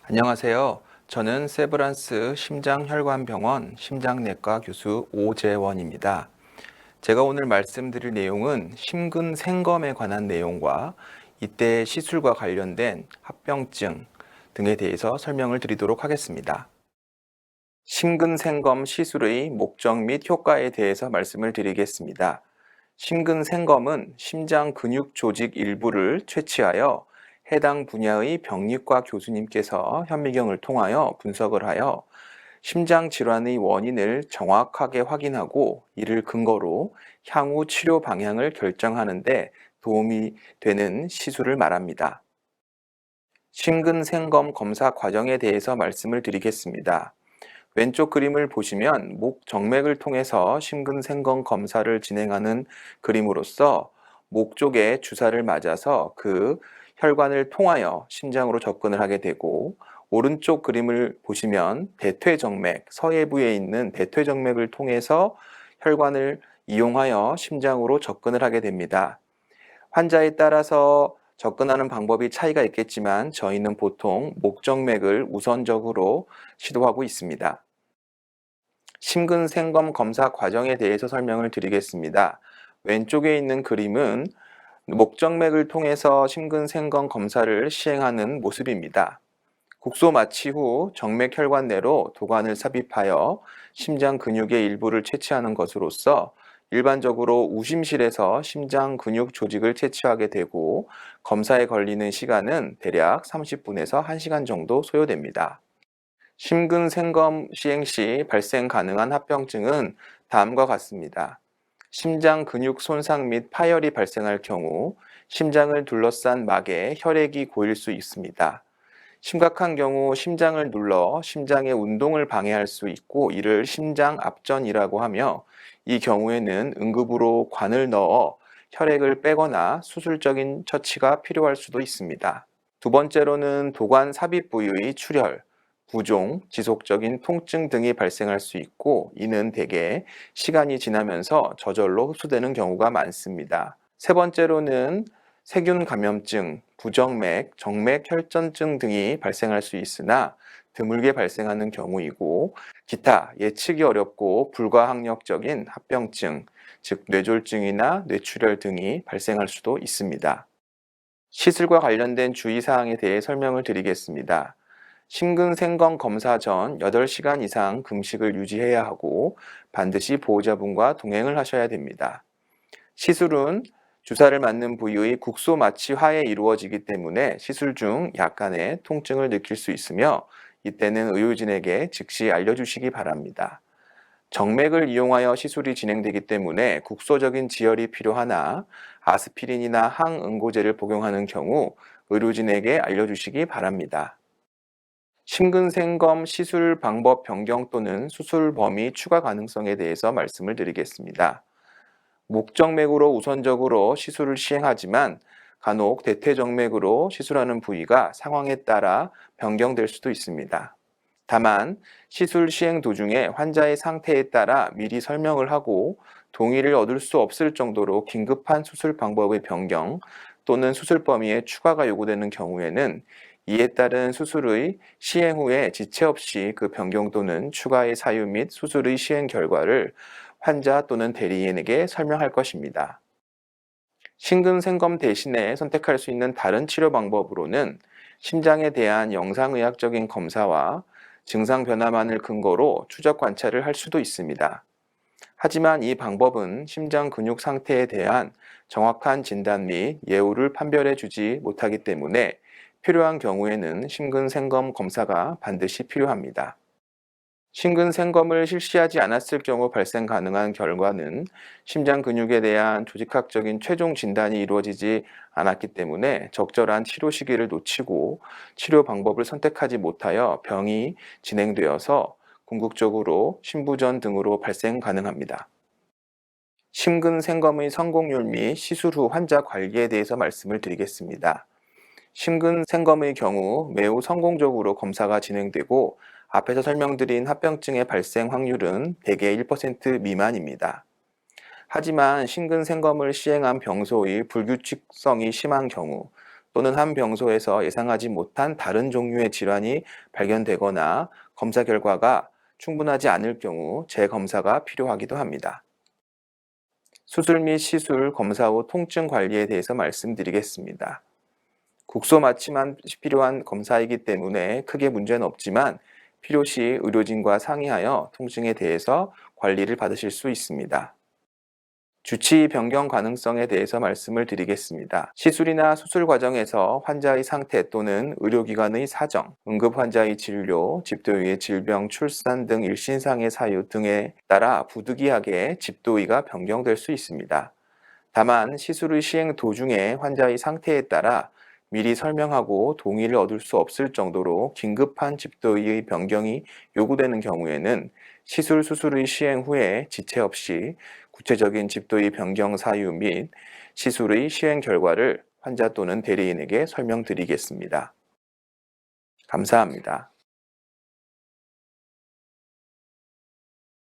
안녕하세요. 저는 세브란스 심장혈관병원 심장내과 교수 오재원입니다. 제가 오늘 말씀드릴 내용은 심근생검에 관한 내용과 이때 시술과 관련된 합병증 등에 대해서 설명을 드리도록 하겠습니다. 심근생검 시술의 목적 및 효과에 대해서 말씀을 드리겠습니다. 심근생검은 심장 근육 조직 일부를 채취하여 해당 분야의 병리과 교수님께서 현미경을 통하여 분석을 하여 심장 질환의 원인을 정확하게 확인하고 이를 근거로 향후 치료 방향을 결정하는 데 도움이 되는 시술을 말합니다. 심근생검 검사 과정에 대해서 말씀을 드리겠습니다. 왼쪽 그림을 보시면 목 정맥을 통해서 심근생검 검사를 진행하는 그림으로서 목 쪽에 주사를 맞아서 그 혈관을 통하여 심장으로 접근을 하게 되고, 오른쪽 그림을 보시면 대퇴정맥, 서해부에 있는 대퇴정맥을 통해서 혈관을 이용하여 심장으로 접근을 하게 됩니다. 환자에 따라서 접근하는 방법이 차이가 있겠지만 저희는 보통 목정맥을 우선적으로 시도하고 있습니다. 심근생검 검사 과정에 대해서 설명을 드리겠습니다. 왼쪽에 있는 그림은 목정맥을 통해서 심근생검 검사를 시행하는 모습입니다. 국소 마취 후 정맥 혈관 내로 도관을 삽입하여 심장 근육의 일부를 채취하는 것으로서 일반적으로 우심실에서 심장 근육 조직을 채취하게 되고, 검사에 걸리는 시간은 대략 30분에서 1시간 정도 소요됩니다. 심근생검 시행 시 발생 가능한 합병증은 다음과 같습니다. 심장 근육 손상 및 파열이 발생할 경우 심장을 둘러싼 막에 혈액이 고일 수 있습니다. 심각한 경우 심장을 눌러 심장의 운동을 방해할 수 있고, 이를 심장압전이라고 하며, 이 경우에는 응급으로 관을 넣어 혈액을 빼거나 수술적인 처치가 필요할 수도 있습니다. 두 번째로는 도관 삽입 부위의 출혈, 부종, 지속적인 통증 등이 발생할 수 있고, 이는 대개 시간이 지나면서 저절로 흡수되는 경우가 많습니다. 세 번째로는 세균 감염증, 부정맥, 정맥 혈전증 등이 발생할 수 있으나 드물게 발생하는 경우이고, 기타 예측이 어렵고 불가항력적인 합병증, 즉 뇌졸중이나 뇌출혈 등이 발생할 수도 있습니다. 시술과 관련된 주의사항에 대해 설명을 드리겠습니다. 심근생검 검사 전 8시간 이상 금식을 유지해야 하고, 반드시 보호자분과 동행을 하셔야 됩니다. 시술은 주사를 맞는 부위의 국소 마취 하에 이루어지기 때문에 시술 중 약간의 통증을 느낄 수 있으며, 이때는 의료진에게 즉시 알려주시기 바랍니다. 정맥을 이용하여 시술이 진행되기 때문에 국소적인 지혈이 필요하나 아스피린이나 항응고제를 복용하는 경우 의료진에게 알려주시기 바랍니다. 심근생검 시술 방법 변경 또는 수술 범위 추가 가능성에 대해서 말씀을 드리겠습니다. 목정맥으로 우선적으로 시술을 시행하지만 간혹 대퇴정맥으로 시술하는 부위가 상황에 따라 변경될 수도 있습니다. 다만 시술 시행 도중에 환자의 상태에 따라 미리 설명을 하고 동의를 얻을 수 없을 정도로 긴급한 수술 방법의 변경 또는 수술 범위의 추가가 요구되는 경우에는 이에 따른 수술의 시행 후에 지체 없이 그 변경 또는 추가의 사유 및 수술의 시행 결과를 환자 또는 대리인에게 설명할 것입니다. 심근생검 대신에 선택할 수 있는 다른 치료 방법으로는 심장에 대한 영상의학적인 검사와 증상 변화만을 근거로 추적 관찰을 할 수도 있습니다. 하지만 이 방법은 심장 근육 상태에 대한 정확한 진단 및 예후를 판별해 주지 못하기 때문에 필요한 경우에는 심근생검 검사가 반드시 필요합니다. 심근생검을 실시하지 않았을 경우 발생 가능한 결과는 심장 근육에 대한 조직학적인 최종 진단이 이루어지지 않았기 때문에 적절한 치료 시기를 놓치고 치료 방법을 선택하지 못하여 병이 진행되어서 궁극적으로 심부전 등으로 발생 가능합니다. 심근생검의 성공률 및 시술 후 환자 관리에 대해서 말씀을 드리겠습니다. 심근생검의 경우 매우 성공적으로 검사가 진행되고, 앞에서 설명드린 합병증의 발생 확률은 대개 1% 미만입니다. 하지만 심근생검을 시행한 병소의 불규칙성이 심한 경우 또는 한 병소에서 예상하지 못한 다른 종류의 질환이 발견되거나 검사 결과가 충분하지 않을 경우 재검사가 필요하기도 합니다. 수술 및 시술, 검사 후 통증 관리에 대해서 말씀드리겠습니다. 국소 마취만 필요한 검사이기 때문에 크게 문제는 없지만 필요시 의료진과 상의하여 통증에 대해서 관리를 받으실 수 있습니다. 주치 변경 가능성에 대해서 말씀을 드리겠습니다. 시술이나 수술 과정에서 환자의 상태 또는 의료기관의 사정, 응급 환자의 진료, 집도의의 질병, 출산 등 일신상의 사유 등에 따라 부득이하게 집도의가 변경될 수 있습니다. 다만 시술의 시행 도중에 환자의 상태에 따라 미리 설명하고 동의를 얻을 수 없을 정도로 긴급한 집도의의 변경이 요구되는 경우에는 시술 수술의 시행 후에 지체 없이 구체적인 집도의 변경 사유 및 시술의 시행 결과를 환자 또는 대리인에게 설명드리겠습니다. 감사합니다.